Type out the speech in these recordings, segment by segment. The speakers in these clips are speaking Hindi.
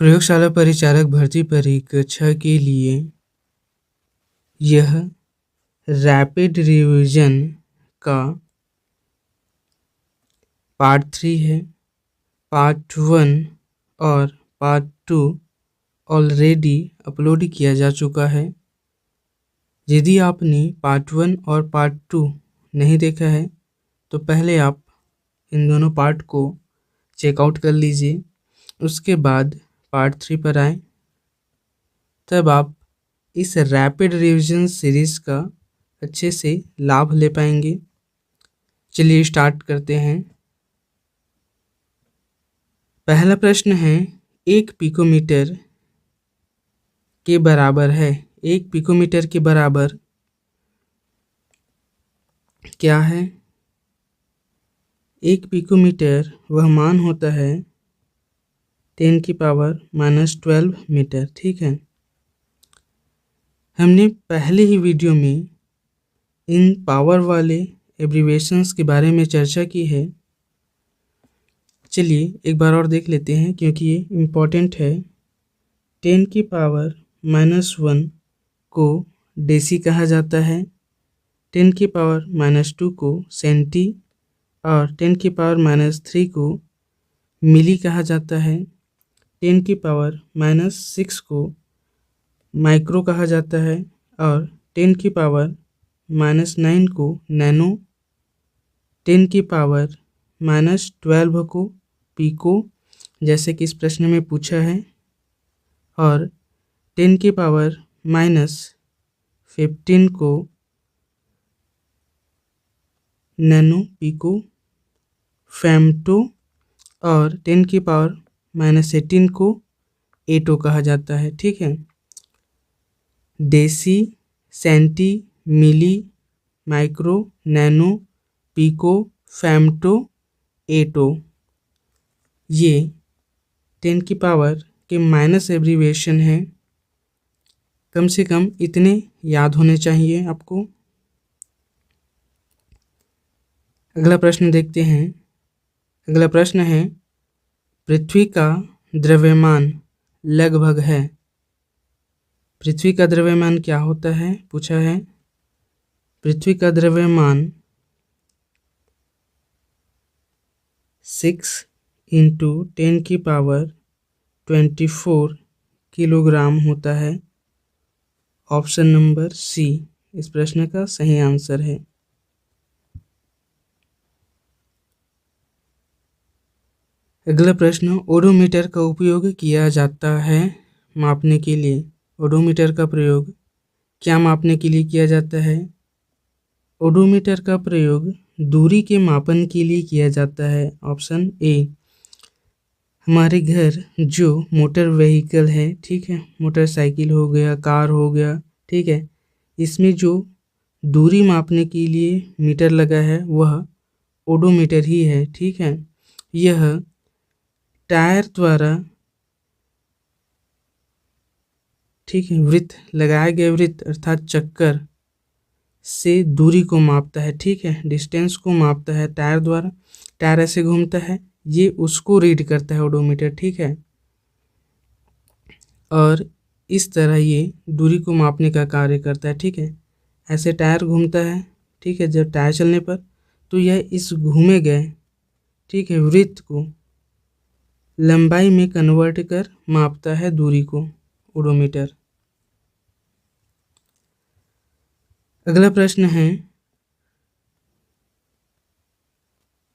प्रयोगशाला परिचारक भर्ती परीक्षा के लिए यह रैपिड रिवीजन का पार्ट 3 है। पार्ट 1 और पार्ट 2 ऑलरेडी अपलोड किया जा चुका है। यदि आपने पार्ट 1 और पार्ट 2 नहीं देखा है तो पहले आप इन दोनों पार्ट को चेकआउट कर लीजिए, उसके बाद पार्ट 3 पर आए, तब आप इस रैपिड रिवीजन सीरीज का अच्छे से लाभ ले पाएंगे। चलिए स्टार्ट करते हैं। पहला प्रश्न है, 1 पिकोमीटर के बराबर है। 1 पिकोमीटर के बराबर क्या है? 1 पिकोमीटर वह मान होता है 10⁻⁻12 मीटर। ठीक है, हमने पहले ही वीडियो में इन पावर वाले एब्रीवेशंस के बारे में चर्चा की है। चलिए एक बार और देख लेते हैं क्योंकि ये इम्पोर्टेंट है। 10⁻⁻1 को डेसी कहा जाता है, 10⁻⁻2 को सेंटी और 10⁻⁻3 को मिली कहा जाता है। 10⁻⁻6 को माइक्रो कहा जाता है और 10⁻⁻9 को नैनो, 10⁻⁻12 को पिको जैसे कि इस प्रश्न में पूछा है, और 10⁻⁻15 को नैनो, पिको, फेम्टो और 10⁻⁻18 को एटो कहा जाता है। ठीक है, डेसी, सेंटी, मिली, माइक्रो, नैनो, पिको, फेम्टो, एटो, ये 10 की पावर के माइनस एब्रीवेशन है। कम से कम इतने याद होने चाहिए आपको। अगला प्रश्न देखते हैं। अगला प्रश्न है, पृथ्वी का द्रव्यमान लगभग है। पृथ्वी का द्रव्यमान क्या होता है पूछा है। पृथ्वी का द्रव्यमान 6 × 10⁻24 किलोग्राम होता है। ऑप्शन नंबर सी इस प्रश्न का सही आंसर है। अगला प्रश्न, ओडोमीटर का उपयोग किया जाता है मापने के लिए। ओडोमीटर का प्रयोग क्या मापने के लिए किया जाता है? ओडोमीटर का प्रयोग दूरी के मापन के लिए किया जाता है। Option A. हमारे घर जो मोटर व्हीकल है, ठीक है, मोटरसाइकिल हो गया, कार हो गया, ठीक है, इसमें जो दूरी मापने के लिए मीटर लगा है वह ओडोमीटर ही है। ठीक है, यह टायर द्वारा, ठीक है, वृत्त लगाया गया वृत्त अर्थात चक्कर से दूरी को मापता है। ठीक है, डिस्टेंस को मापता है टायर द्वारा। टायर ऐसे घूमता है, ये उसको रीड करता है ओडोमीटर। ठीक है, और इस तरह ये दूरी को मापने का कार्य करता है। ठीक है, ऐसे टायर घूमता है, ठीक है, जब टायर चलने पर तो यह इस घूमे गए, ठीक है, वृत्त को लंबाई में कन्वर्ट कर मापता है दूरी को ओडोमीटर। अगला प्रश्न है,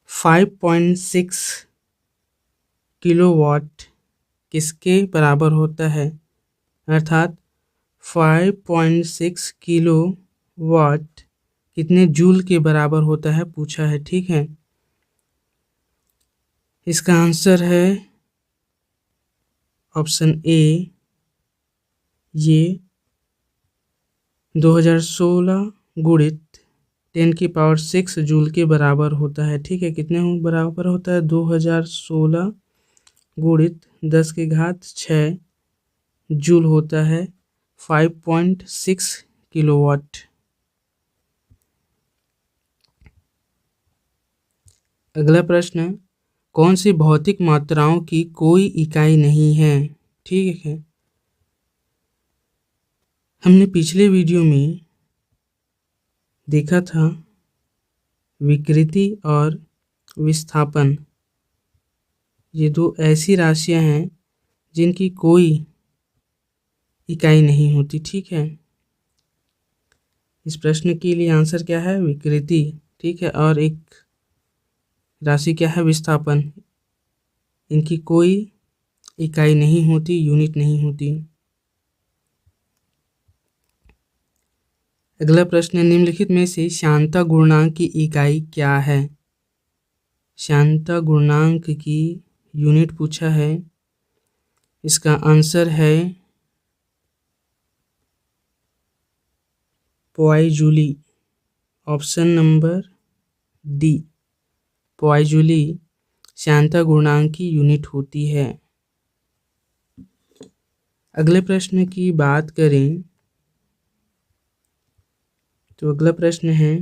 5.6 किलोवाट किसके बराबर होता है? अर्थात 5.6 किलोवाट कितने जूल के बराबर होता है पूछा है। ठीक है, इसका आंसर है ऑप्शन ए, ये 2016 गुणित 10⁶ जूल के बराबर होता है। ठीक है, कितने बराबर होता है? 2016 गुणित 10⁶ जूल होता है 5.6 किलोवाट। अगला प्रश्न, कौन सी भौतिक मात्राओं की कोई इकाई नहीं है? ठीक है। हमने पिछले वीडियो में देखा था विकृति और विस्थापन, ये दो ऐसी राशियां हैं जिनकी कोई इकाई नहीं होती। ठीक है, इस प्रश्न के लिए आंसर क्या है? विकृति। ठीक है, और एक राशि क्या है? विस्थापन। इनकी कोई इकाई नहीं होती, यूनिट नहीं होती। अगला प्रश्न है, निम्नलिखित में से श्यानता गुणांक की इकाई क्या है? श्यानता गुणांक की यूनिट पूछा है, इसका आंसर है पॉइजूली। ऑप्शन नंबर डी, पॉइजूली श्यानता गुणांक की यूनिट होती है। अगले प्रश्न की बात करें तो अगला प्रश्न है,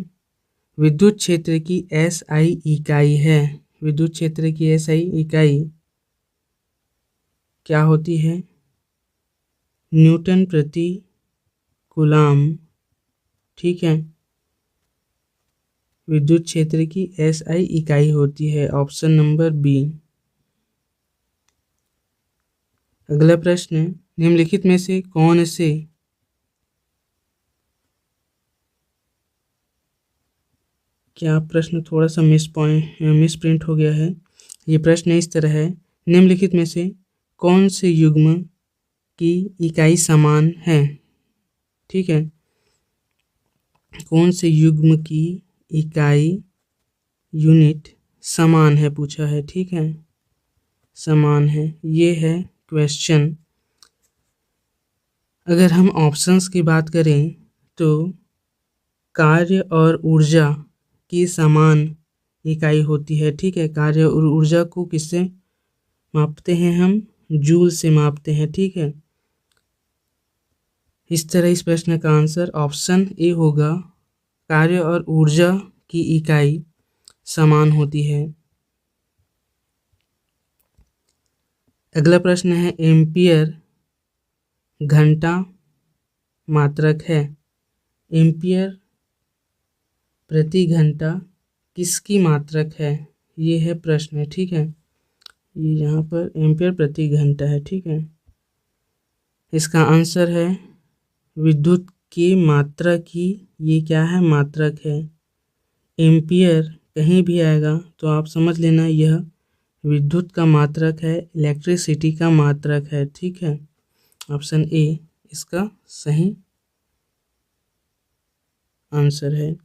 विद्युत क्षेत्र की एसआई इकाई है। विद्युत क्षेत्र की एसआई इकाई क्या होती है? न्यूटन प्रति कूलाम। ठीक है, विद्युत क्षेत्र की एसआई इकाई होती है। Option number B. अगला प्रश्न, निम्नलिखित में से कौन से क्या प्रश्न थोड़ा सा मिसप्रिंट हो गया है। ये प्रश्न इस तरह है, निम्नलिखित में से कौन से युग्म की इकाई समान है? ठीक है, कौन से युग्म की इकाई यूनिट समान है पूछा है। ठीक है, समान है, ये है क्वेश्चन। अगर हम ऑप्शंस की बात करें तो कार्य और ऊर्जा की समान इकाई होती है। ठीक है, कार्य और ऊर्जा को किससे मापते हैं? हम जूल से मापते हैं। ठीक है, इस तरह इस प्रश्न का आंसर ऑप्शन ए होगा, कार्य और ऊर्जा की इकाई समान होती है। अगला प्रश्न है, एम्पियर घंटा मात्रक है। एम्पियर प्रति घंटा किसकी मात्रक है? ये है प्रश्न। ठीक है, ये यहाँ पर एम्पियर प्रति घंटा है। ठीक है, इसका आंसर है विद्युत की मात्रा की, ये क्या है? मात्रक है। एम्पियर कहीं भी आएगा तो आप समझ लेना यह विद्युत का मात्रक है, इलेक्ट्रिसिटी का मात्रक है। ठीक है, ऑप्शन ए इसका सही आंसर है।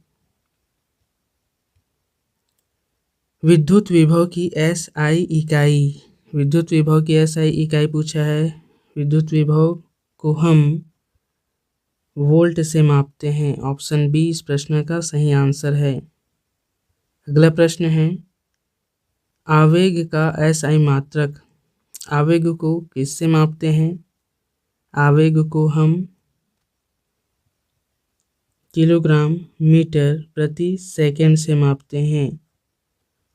विद्युत विभव की एसआई इकाई। विद्युत विभव की एसआई इकाई पूछा है। विद्युत विभव को हम वोल्ट से मापते हैं। ऑप्शन बी इस प्रश्न का सही आंसर है। अगला प्रश्न है, आवेग का एसआई मात्रक। आवेग को किससे मापते हैं? आवेग को हम किलोग्राम मीटर प्रति सेकंड से मापते हैं।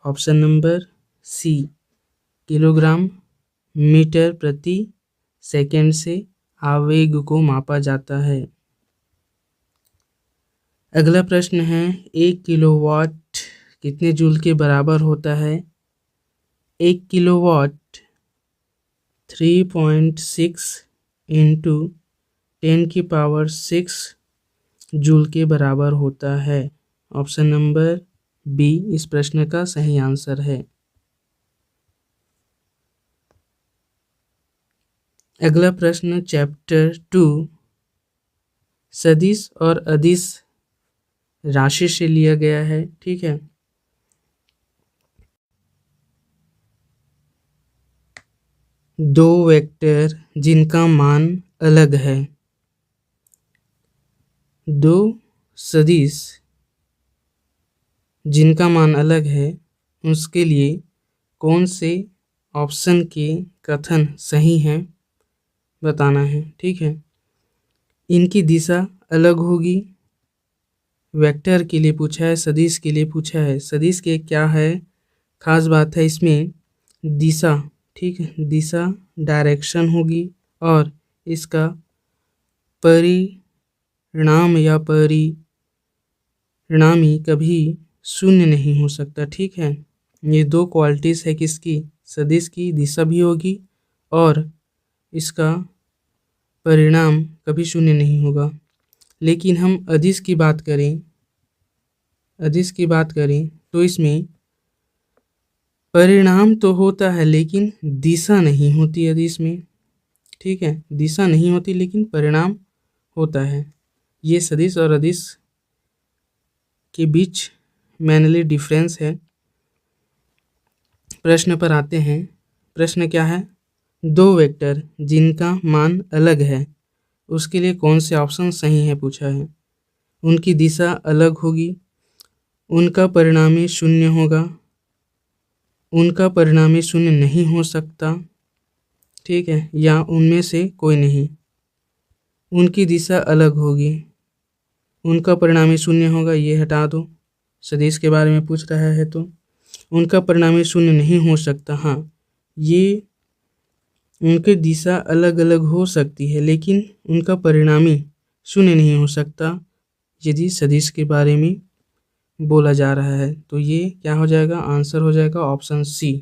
Option number C, kilogram metre प्रति सेकंड से आवेग को मापा जाता है। अगला प्रश्न है, 1 किलोवाट कितने जूल के बराबर होता है? 1 किलोवाट 3.6 इंटू 10⁻6 जूल के बराबर होता है। ऑप्शन नंबर बी इस प्रश्न का सही आंसर है। अगला प्रश्न चैप्टर 2 सदिश और अदिश राशि से लिया गया है। ठीक है, दो वेक्टर जिनका मान अलग है। दो सदिश जिनका मान अलग है, उसके लिए कौन से ऑप्शन के कथन सही हैं बताना है। ठीक है, इनकी दिशा अलग होगी। वेक्टर के लिए पूछा है, सदिश के लिए पूछा है। सदिश के क्या है खास बात है इसमें? दिशा। ठीक है, दिशा डायरेक्शन होगी। और इसका परिणाम या परिणामी कभी शून्य नहीं हो सकता। ठीक है, ये दो क्वालिटीज़ है किसकी, सदिश की, दिशा भी होगी और इसका परिणाम कभी शून्य नहीं होगा। लेकिन हम अदिश की बात करें तो इसमें परिणाम तो होता है लेकिन दिशा नहीं होती अदिश में। ठीक है, दिशा नहीं होती लेकिन परिणाम होता है। ये सदिश और अदिश के बीच मेनली डिफरेंस है। प्रश्न पर आते हैं। प्रश्न क्या है, दो वेक्टर जिनका मान अलग है उसके लिए कौन से ऑप्शन सही है पूछा है। उनकी दिशा अलग होगी, उनका परिणामी शून्य होगा, उनका परिणामी शून्य नहीं हो सकता। ठीक है, या उनमें से कोई नहीं। उनकी दिशा अलग होगी, उनका परिणामी शून्य होगा, ये हटा दो, सदिश के बारे में पूछ रहा है तो उनका परिणामी शून्य नहीं हो सकता। हाँ, ये उनकी दिशा अलग अलग हो सकती है लेकिन उनका परिणामी शून्य नहीं हो सकता यदि सदिश के बारे में बोला जा रहा है। तो ये क्या हो जाएगा, आंसर हो जाएगा ऑप्शन सी।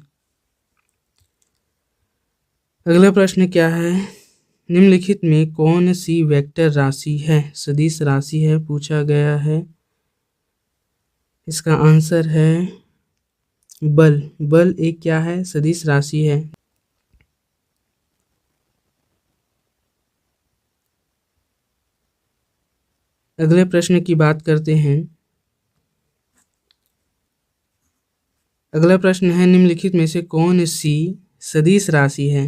अगला प्रश्न क्या है, निम्नलिखित में कौन सी वेक्टर राशि है, सदिश राशि है पूछा गया है। इसका आंसर है बल। बल एक क्या है, सदिश राशि है। अगले प्रश्न की बात करते हैं। अगला प्रश्न है, निम्नलिखित में से कौन सी सदिश राशि है।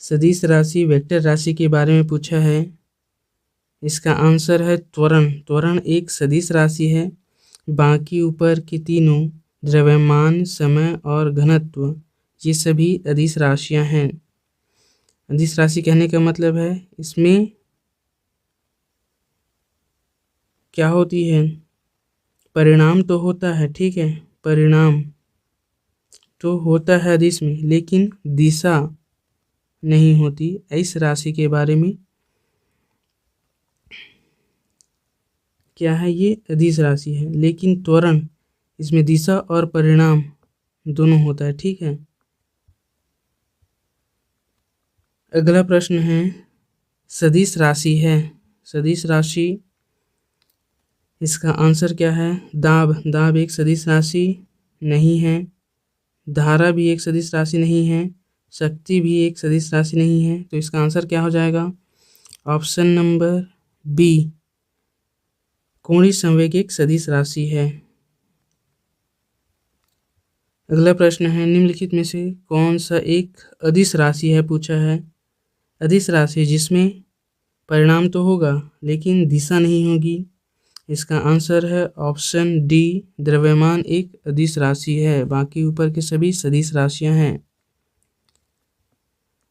सदिश राशि वेक्टर राशि के बारे में पूछा है। इसका आंसर है त्वरण। त्वरण एक सदिश राशि है। बाकी ऊपर की तीनों द्रव्यमान, समय और घनत्व ये सभी अदिश राशियां हैं। अदिश राशि कहने का मतलब है इसमें क्या होती है, परिणाम तो होता है। ठीक है, परिणाम तो होता है अदिश में लेकिन दिशा नहीं होती। इस राशि के बारे में क्या है, ये अदिश राशि है लेकिन त्वरण इसमें दिशा और परिणाम दोनों होता है। ठीक है, अगला प्रश्न है, सदिश राशि है, सदिश राशि इसका आंसर क्या है, दाब। दाब एक सदिश राशि नहीं है। धारा भी एक सदिश राशि नहीं है। शक्ति भी एक सदिश राशि नहीं है। तो इसका आंसर क्या हो जाएगा, ऑप्शन नंबर बी, कोणीय संवेग एक सदिश राशि है। अगला प्रश्न है, निम्नलिखित में से कौन सा एक अदिश राशि है पूछा है। अदिश राशि जिसमें परिणाम तो होगा लेकिन दिशा नहीं होगी। इसका आंसर है ऑप्शन डी, द्रव्यमान एक अदिश राशि है। बाकी ऊपर के सभी सदिश राशियां हैं।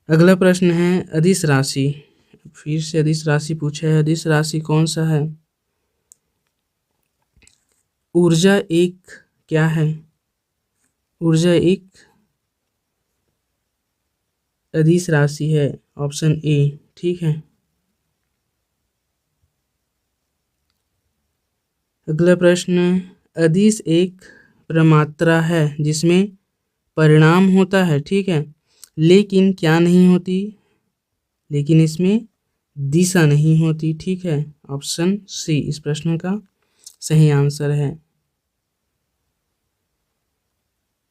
अगला प्रश्न है, अदिश राशि, फिर से अदिश राशि पूछा है। अदिश राशि कौन सा है, ऊर्जा एक क्या है, ऊर्जा एक अदिश राशि है, ऑप्शन ए। ठीक है, अगला प्रश्न, अदिश एक प्रमात्रा है जिसमें परिणाम होता है। ठीक है, लेकिन क्या नहीं होती, लेकिन इसमें दिशा नहीं होती। ठीक है, ऑप्शन सी इस प्रश्न का सही आंसर है।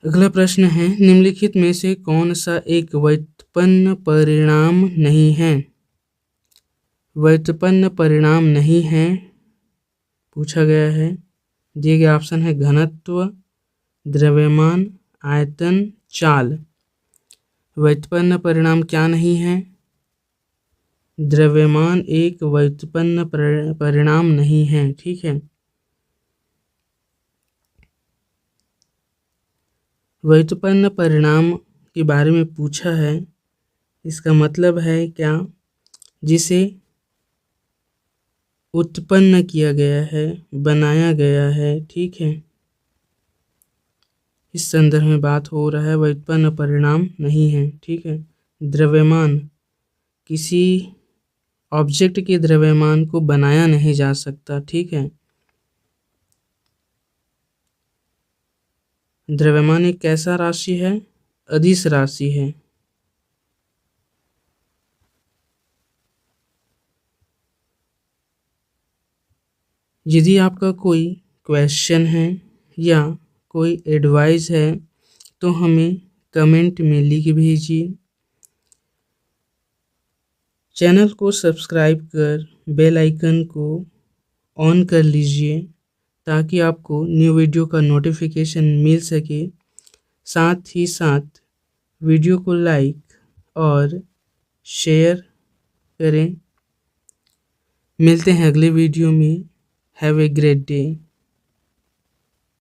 अगला प्रश्न है, निम्नलिखित में से कौन सा एक व्युत्पन्न परिणाम नहीं है। व्युत्पन्न परिणाम नहीं है पूछा गया है। दिए गए ऑप्शन है घनत्व, द्रव्यमान, आयतन, चाल। व्युत्पन्न परिणाम क्या नहीं है, द्रव्यमान एक व्युत्पन्न परिणाम नहीं है। ठीक है, व्युत्पन्न परिणाम के बारे में पूछा है। इसका मतलब है क्या, जिसे उत्पन्न किया गया है, बनाया गया है। ठीक है, इस संदर्भ में बात हो रहा है, व्युत्पन्न परिणाम नहीं है। ठीक है, द्रव्यमान किसी ऑब्जेक्ट के द्रव्यमान को बनाया नहीं जा सकता, ठीक है। द्रव्यमान एक कैसा राशि है? अदिश राशि है। यदि आपका कोई क्वेश्चन है या कोई एडवाइस है तो हमें कमेंट में लिख भेजिए। चैनल को सब्सक्राइब कर बेल आइकन को ऑन कर लीजिए ताकि आपको न्यू वीडियो का नोटिफिकेशन मिल सके। साथ ही साथ वीडियो को लाइक और शेयर करें। मिलते हैं अगले वीडियो में। Have a great day.